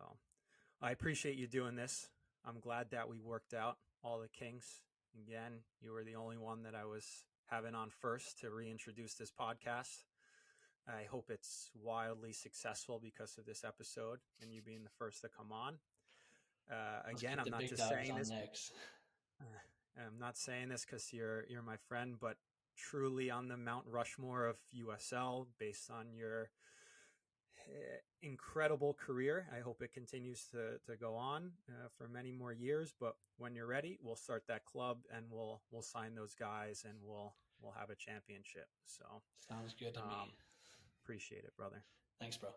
I appreciate you doing this. I'm glad that we worked out all the kinks. Again, you were the only one that I was having on first to reintroduce this podcast. I hope it's wildly successful because of this episode and you being the first to come on. Let's Again, keep I'm the not big just dogs saying on this. next. I'm not saying this because you're my friend, but truly on the Mount Rushmore of USL based on your incredible career. I hope it continues to go on for many more years. But when you're ready, we'll start that club and we'll sign those guys and we'll have a championship. So Sounds good to me. appreciate it, brother. Thanks, bro.